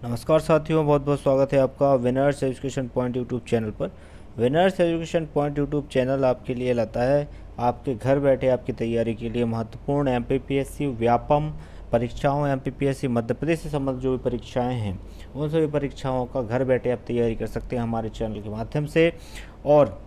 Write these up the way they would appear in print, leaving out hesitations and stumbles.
नमस्कार साथियों, बहुत बहुत स्वागत है आपका winners education point YouTube channel पर। Winners education point YouTube channel आपके लिए लाता है आपके घर बैठे आपकी तैयारी के लिए महत्वपूर्ण एमपीपीएससी व्यापम परीक्षाओं, एमपीपीएससी मध्य प्रदेश से संबंधित जो भी परीक्षाएं हैं उन सभी परीक्षाओं का घर बैठे आप तैयारी कर सकते हैं हमारे चैनल के माध्यम से। और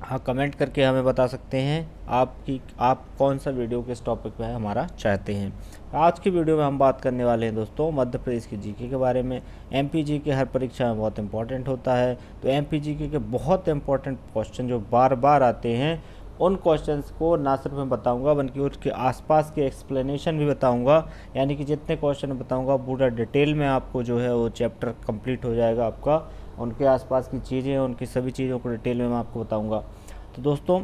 हाँ, कमेंट करके हमें बता सकते हैं आप कौन सा वीडियो किस टॉपिक पे है हमारा चाहते हैं। आज की वीडियो में हम बात करने वाले हैं दोस्तों मध्य प्रदेश की जीके के बारे में। एमपी जीके हर परीक्षा में बहुत इंपॉर्टेंट होता है, तो एमपी जीके के बहुत इंपॉर्टेंट क्वेश्चन जो बार बार आते हैं उन क्वेश्चंस को ना सिर्फ मैं बताऊंगा बल्कि उसके आसपास के एक्सप्लेनेशन भी बताऊंगा। यानी कि जितने क्वेश्चन बताऊंगा पूरा डिटेल में आपको जो है वो चैप्टर कंप्लीट हो जाएगा आपका। उनके आसपास की चीज़ें, उनकी सभी चीज़ों को डिटेल में मैं आपको बताऊंगा। तो दोस्तों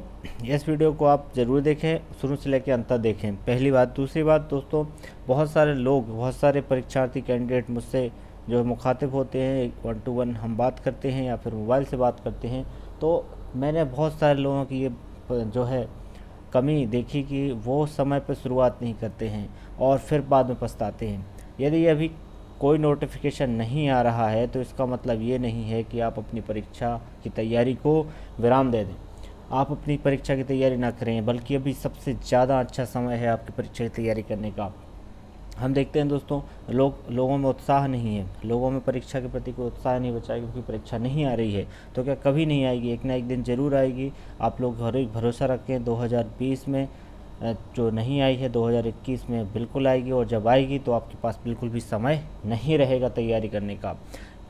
इस वीडियो को आप ज़रूर देखें, शुरू से लेकर अंत तक देखें, पहली बात। दूसरी बात दोस्तों, बहुत सारे परीक्षार्थी कैंडिडेट मुझसे जो मुखातिब होते हैं, 1 to 1 हम बात करते हैं या फिर मोबाइल से बात करते हैं, तो मैंने बहुत सारे लोगों की ये जो है कमी देखी कि वो समय पर शुरुआत नहीं करते हैं और फिर बाद में पछताते हैं। यदि अभी कोई नोटिफिकेशन नहीं आ रहा है तो इसका मतलब ये नहीं है कि आप अपनी परीक्षा की तैयारी को विराम दे दें, आप अपनी परीक्षा की तैयारी ना करें, बल्कि अभी सबसे ज़्यादा अच्छा समय है आपकी परीक्षा की तैयारी करने का। हम देखते हैं दोस्तों लोगों में उत्साह नहीं है, लोगों में परीक्षा के प्रति कोई उत्साह नहीं बचा है क्योंकि परीक्षा नहीं आ रही है। तो क्या कभी नहीं आएगी? एक ना एक दिन ज़रूर आएगी। आप लोग भरोसा रखें, 2020 में जो नहीं आई है 2021 में बिल्कुल आएगी, और जब आएगी तो आपके पास बिल्कुल भी समय नहीं रहेगा तैयारी करने का।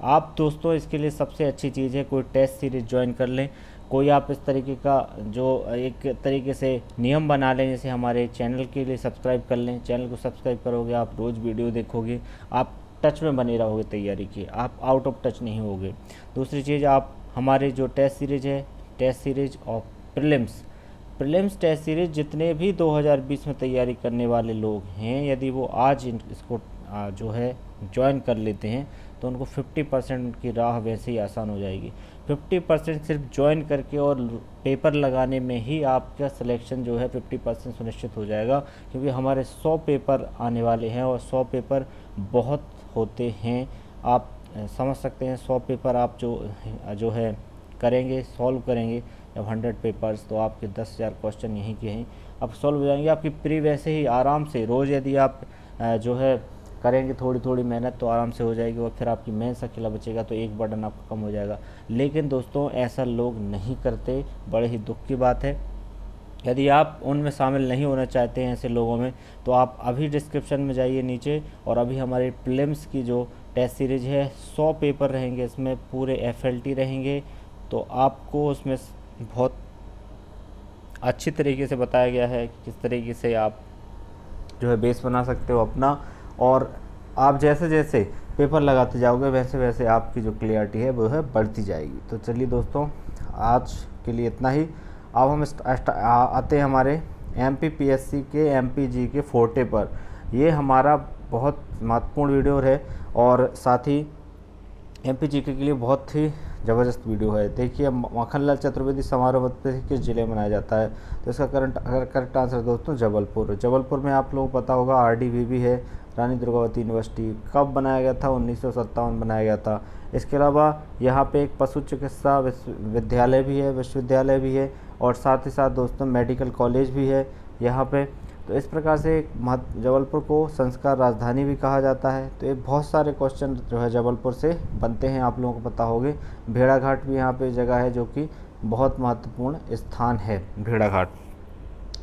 आप दोस्तों इसके लिए सबसे अच्छी चीज़ है कोई टेस्ट सीरीज ज्वाइन कर लें। कोई आप इस तरीके का जो एक तरीके से नियम बना लें, जैसे हमारे चैनल के लिए सब्सक्राइब कर लें। चैनल को सब्सक्राइब करोगे, आप रोज़ वीडियो देखोगे, आप टच में बने रहोगे तैयारी की, आप आउट ऑफ टच नहीं होगे। दूसरी चीज़, आप हमारे जो टेस्ट सीरीज है, टेस्ट सीरीज और प्रीलिम्स टेस्ट सीरीज जितने भी 2020 में तैयारी करने वाले लोग हैं, यदि वो आज इसको जो है ज्वाइन कर लेते हैं तो उनको 50% उनकी राह वैसे ही आसान हो जाएगी। 50% सिर्फ ज्वाइन करके और पेपर लगाने में ही आपका सिलेक्शन जो है 50% सुनिश्चित हो जाएगा, क्योंकि हमारे 100 पेपर आने वाले हैं और 100 पेपर बहुत होते हैं। आप समझ सकते हैं 100 पेपर आप जो है करेंगे, सॉल्व करेंगे जब 100 पेपर्स, तो आपके 10,000 क्वेश्चन यहीं के यहीं अब सॉल्व हो जाएंगे। आपकी प्री वैसे ही आराम से रोज़ यदि आप जो है करेंगे थोड़ी थोड़ी मेहनत तो आराम से हो जाएगी, और फिर आपकी मेंस अकेला बचेगा तो एक बर्डन आपका कम हो जाएगा। लेकिन दोस्तों ऐसा लोग नहीं करते, बड़े ही दुख की बात है। यदि आप उनमें शामिल नहीं होना चाहते हैं ऐसे लोगों में, तो आप अभी डिस्क्रिप्शन में जाइए नीचे, और अभी हमारे प्रीलिम्स की जो टेस्ट सीरीज है 100 पेपर रहेंगे, इसमें पूरे एफएलटी रहेंगे, तो आपको उसमें बहुत अच्छी तरीके से बताया गया है कि किस तरीके से आप जो है बेस बना सकते हो अपना, और आप जैसे जैसे पेपर लगाते जाओगे वैसे वैसे आपकी जो क्लियरिटी है वो है बढ़ती जाएगी। तो चलिए दोस्तों, आज के लिए इतना ही। अब हम आते हैं हमारे एमपीपीएससी के एमपीजी के फोर्टे पर। ये हमारा बहुत महत्वपूर्ण वीडियो है और साथ ही एमपीजी के लिए बहुत ही ज़बरदस्त वीडियो है। देखिए, माखनलाल चतुर्वेदी समारोह मध्य प्रदेश किस जिले में मनाया जाता है? तो इसका करेक्ट आंसर दोस्तों जबलपुर में आप लोगों को पता होगा आरडीवीवी है, रानी दुर्गावती यूनिवर्सिटी। कब बनाया गया था? 1957 बनाया गया था। इसके अलावा यहाँ पे एक पशु चिकित्सा विश्वविद्यालय भी है, और साथ ही साथ दोस्तों मेडिकल कॉलेज भी है यहाँ पे। तो इस प्रकार से जबलपुर को संस्कार राजधानी भी कहा जाता है। तो ये बहुत सारे क्वेश्चन जो है जबलपुर से बनते हैं, आप लोगों को पता होंगे। भेड़ाघाट भी यहाँ पे जगह है जो कि बहुत महत्वपूर्ण स्थान है, भेड़ाघाट।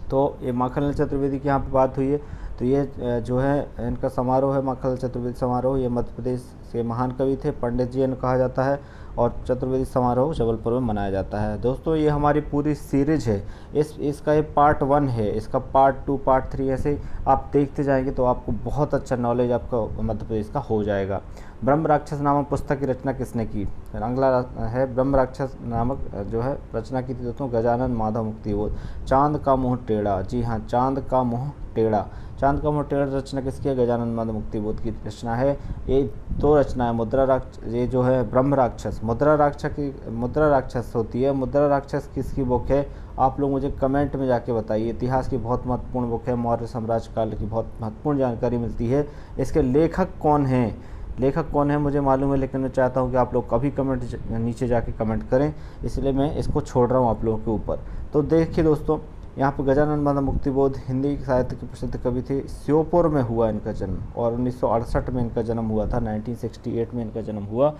तो ये माखनलाल चतुर्वेदी की यहाँ पे बात हुई है, तो ये जो है इनका समारोह है माखनलाल चतुर्वेदी समारोह। ये मध्य प्रदेश के महान कवि थे, पंडित जी इन्हें कहा जाता है, और चतुर्वेदी समारोह जबलपुर में मनाया जाता है। दोस्तों ये हमारी पूरी सीरीज है, इसका ये पार्ट 1 है, इसका पार्ट 2 पार्ट 3 ऐसे आप देखते जाएंगे तो आपको बहुत अच्छा नॉलेज आपका मध्य प्रदेश का हो जाएगा। ब्रह्म राक्षस नामक पुस्तक की रचना किसने की? अगला है ब्रह्म राक्षस नामक जो है रचना की थी दोस्तों गजानन माधव मुक्तिबोध। चांद का मुँह टेढ़ा, जी हाँ, चांद का मुँह टेढ़ा रचना किसकी है? गजानन माधव मुक्तिबोध की रचना है। ये 2 रचना है, ये जो है ब्रह्म राक्षस, मुद्रा राक्षस होती है। मुद्रा राक्षस किसकी बुक है? आप लोग मुझे कमेंट में जाके बताइए। इतिहास की बहुत महत्वपूर्ण बुक है, मौर्य साम्राज्य काल की बहुत महत्वपूर्ण जानकारी मिलती है। इसके लेखक कौन हैं? लेखक कौन है मुझे मालूम है, लेकिन मैं चाहता हूँ कि आप लोग कभी कमेंट नीचे जाके कमेंट करें, इसलिए मैं इसको छोड़ रहा हूँ आप लोगों के ऊपर। तो देखिए दोस्तों, यहाँ पर गजानन माधव मुक्तिबोध हिंदी साहित्य के प्रसिद्ध कवि थे। श्योपुर में हुआ इनका जन्म और 1968 में इनका जन्म हुआ था, 1968 में इनका जन्म हुआ।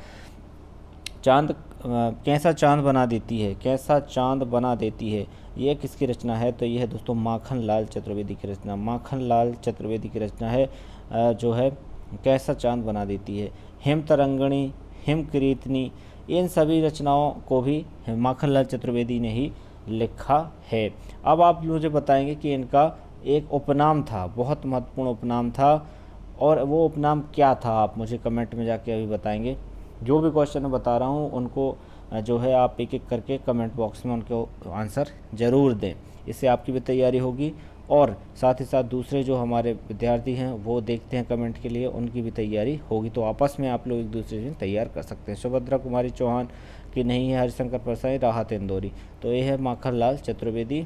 चांद कैसा चांद बना देती है, कैसा चांद बना देती है, ये किसकी रचना है? तो ये है दोस्तों माखन लाल चतुर्वेदी की रचना। माखन लाल चतुर्वेदी की रचना है जो है कैसा चांद बना देती है। हिम तरंगणी, हिम कीर्तनी, इन सभी रचनाओं को भी माखन लाल चतुर्वेदी ने ही लिखा है। अब आप मुझे बताएंगे कि इनका एक उपनाम था, बहुत महत्वपूर्ण उपनाम था, और वो उपनाम क्या था? आप मुझे कमेंट में जाके अभी बताएंगे। जो भी क्वेश्चन मैं बता रहा हूँ उनको जो है आप एक एक करके कमेंट बॉक्स में उनको आंसर ज़रूर दें, इससे आपकी भी तैयारी होगी और साथ ही साथ दूसरे जो हमारे विद्यार्थी हैं वो देखते हैं कमेंट के लिए, उनकी भी तैयारी होगी। तो आपस में आप लोग एक दूसरे से तैयार कर सकते हैं। सुभद्रा कुमारी चौहान की नहीं है, हरिशंकर परसाई, राहत इंदौरी। तो ये है माखन लाल चतुर्वेदी।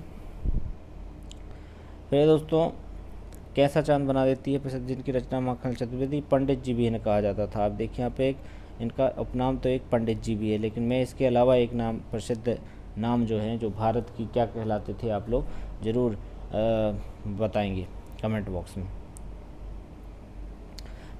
फिर दोस्तों कैसा चांद बना देती है प्रसिद्ध जिनकी रचना माखन चतुर्वेदी, पंडित जी भी इन्हें कहा जाता था। आप देखिए यहाँ पे एक इनका उपनाम तो एक पंडित जी भी है, लेकिन मैं इसके अलावा एक नाम प्रसिद्ध नाम जो है जो भारत की क्या कहलाते थे आप लोग ज़रूर बताएंगे कमेंट बॉक्स में।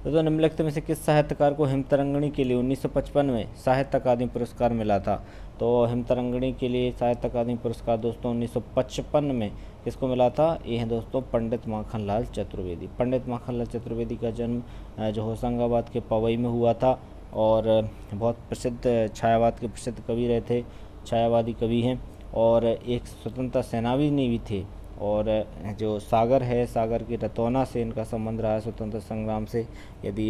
तो निम्नलिखित में से किस साहित्यकार को हिमतरंगिणी के लिए 1955 में साहित्य अकादमी पुरस्कार मिला था? तो हिमतरंगिणी के लिए साहित्य अकादमी पुरस्कार दोस्तों 1955 में किसको मिला था? ये है दोस्तों पंडित माखन लाल चतुर्वेदी। पंडित माखन लाल चतुर्वेदी का जन्म जो होशंगाबाद के पवई में हुआ था और बहुत प्रसिद्ध छायावाद के प्रसिद्ध कवि रहे थे, छायावादी कवि हैं और एक स्वतंत्रता सेनानी भी थे। और जो सागर है, सागर के रतौना से इनका संबंध रहा है स्वतंत्रता संग्राम से। यदि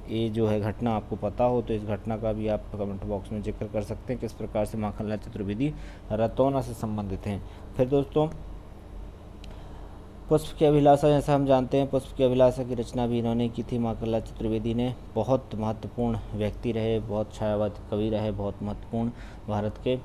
ये जो है घटना आपको पता हो तो इस घटना का भी आप कमेंट बॉक्स में जिक्र कर सकते हैं, किस प्रकार से माखन लाल चतुर्वेदी रतौना से संबंधित हैं। फिर दोस्तों पुष्प की अभिलाषा, जैसा हम जानते हैं पुष्प की अभिलाषा की रचना भी इन्होंने की थी माखन लाल चतुर्वेदी ने। बहुत महत्वपूर्ण व्यक्ति रहे, बहुत छायावादी कवि रहे, बहुत महत्वपूर्ण भारत के,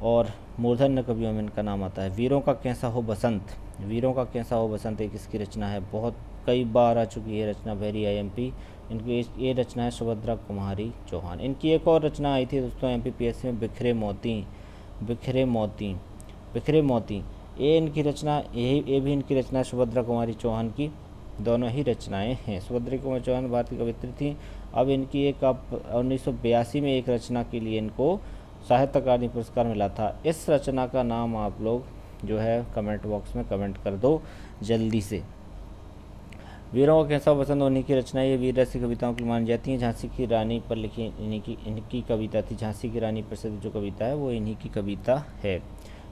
और मूर्धन्य कवियों में इनका नाम आता है। वीरों का कैसा हो बसंत, वीरों का कैसा हो बसंत एक इसकी रचना है, बहुत कई बार आ चुकी है रचना, वेरी IMP। इनकी ये रचना है सुभद्रा कुमारी चौहान। इनकी एक और रचना आई थी दोस्तों MPPSC में, बिखरे मोती, बिखरे मोती, बिखरे मोती, ये इनकी रचना, ये भी इनकी रचना है सुभद्रा कुमारी चौहान की। दोनों ही रचनाएं हैं। सुभद्रा कुमारी चौहान भारतीय कवित्री थी। अब इनकी एक 1982 में एक रचना के लिए इनको साहित्य अकादमी पुरस्कार मिला था। इस रचना का नाम आप लोग जो है कमेंट बॉक्स में कमेंट कर दो जल्दी से। वीरों का कैसा पसंद उन्हीं की रचना, ये वीर रसी कविताओं की मानी जाती हैं। झांसी की रानी पर लिखी इनकी कविता थी। झांसी की रानी प्रसिद्ध जो कविता है वो इन्हीं की कविता है।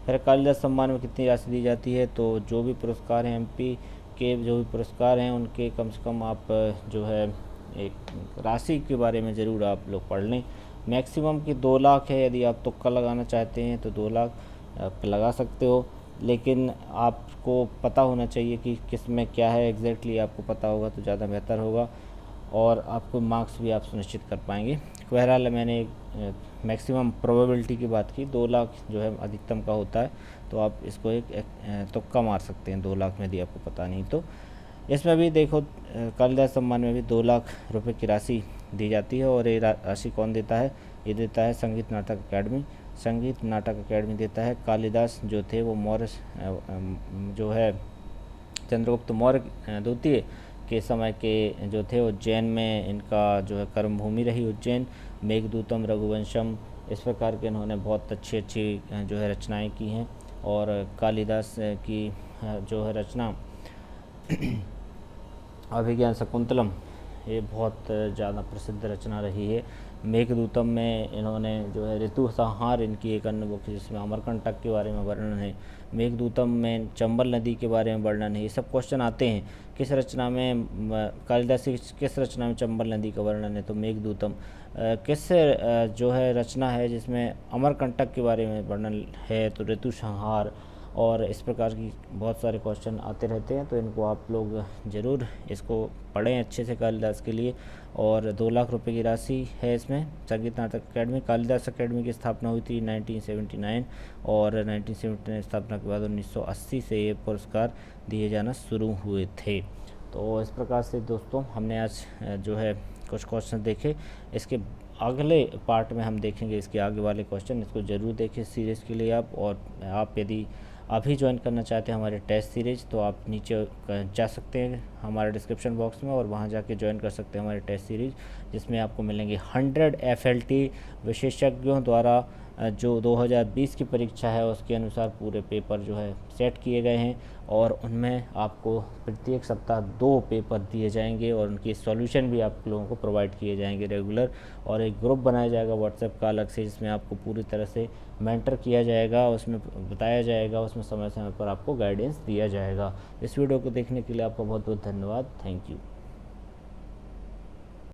फिर कालिदास सम्मान में कितनी राशि दी जाती है? तो जो भी पुरस्कार हैं MP के जो भी पुरस्कार हैं उनके कम से कम आप जो है एक राशि के बारे में ज़रूर आप लोग पढ़ लें। मैक्सिमम की 2 लाख है। यदि आप तुक्का लगाना चाहते हैं तो 2 लाख आप लगा सकते हो, लेकिन आपको पता होना चाहिए कि किस में क्या है एग्जैक्टली, आपको पता होगा तो ज़्यादा बेहतर होगा और आपको मार्क्स भी आप सुनिश्चित कर पाएंगे। बहरहाल मैंने एक मैक्सिमम प्रोबेबिलिटी की बात की, 2 लाख जो है अधिकतम का होता है, तो आप इसको एक तुक्का मार सकते हैं 2 लाख में, यदि आपको पता नहीं तो। इसमें भी देखो कालिदास सम्मान में भी 2 लाख रुपए की राशि दी जाती है और ये राशि कौन देता है? ये देता है संगीत नाटक अकेडमी। संगीत नाटक अकेडमी देता है। कालिदास जो थे वो मौर्य जो है चंद्रगुप्त मौर्य द्वितीय के समय के जो थे, उज्जैन में इनका जो है कर्मभूमि रही उज्जैन। मेघदूतम, रघुवंशम, इस प्रकार के इन्होंने बहुत अच्छी अच्छी जो है रचनाएं की हैं। और कालिदास की जो है रचना अभिज्ञान शकुंतलम, ये बहुत ज़्यादा प्रसिद्ध रचना रही है। मेघदूतम में इन्होंने जो है ऋतु संहार इनकी एक अन्य बुक है जिसमें अमरकंटक के बारे में वर्णन है। मेघदूतम में चंबल नदी के बारे में वर्णन है। ये सब क्वेश्चन आते हैं। किस रचना में कालिदास की किस रचना में चंबल नदी का वर्णन है? तो मेघदूतम। किस जो है रचना है जिसमें अमरकंटक के बारे में वर्णन है? तो ऋतु संहार। और इस प्रकार की बहुत सारे क्वेश्चन आते रहते हैं, तो इनको आप लोग ज़रूर इसको पढ़ें अच्छे से कालिदास के लिए। और 2 लाख रुपए की राशि है इसमें। संगीत नाटक अकेडमी, कालिदास अकेडमी की स्थापना हुई थी 1979 और 1979 स्थापना के बाद 1980 से ये पुरस्कार दिए जाना शुरू हुए थे। तो इस प्रकार से दोस्तों हमने आज जो है कुछ क्वेश्चन देखे। इसके अगले पार्ट में हम देखेंगे इसके आगे वाले क्वेश्चन। इसको ज़रूर देखें सीरीज़ के लिए आप। और आप यदि अभी ज्वाइन करना चाहते हैं हमारे टेस्ट सीरीज़, तो आप नीचे जा सकते हैं हमारे डिस्क्रिप्शन बॉक्स में और वहां जाके ज्वाइन कर सकते हैं हमारे टेस्ट सीरीज़, जिसमें आपको मिलेंगे 100 FLT विशेषज्ञों द्वारा जो 2020 की परीक्षा है उसके अनुसार पूरे पेपर जो है सेट किए गए हैं। और उनमें आपको प्रत्येक सप्ताह 2 पेपर दिए जाएंगे और उनकी सॉल्यूशन भी आप लोगों को प्रोवाइड किए जाएंगे रेगुलर। और एक ग्रुप बनाया जाएगा व्हाट्सएप का अलग से, जिसमें आपको पूरी तरह से मेंटर किया जाएगा, उसमें बताया जाएगा, उसमें समय समय पर आपको गाइडेंस दिया जाएगा। इस वीडियो को देखने के लिए आपका बहुत बहुत धन्यवाद। Thank you.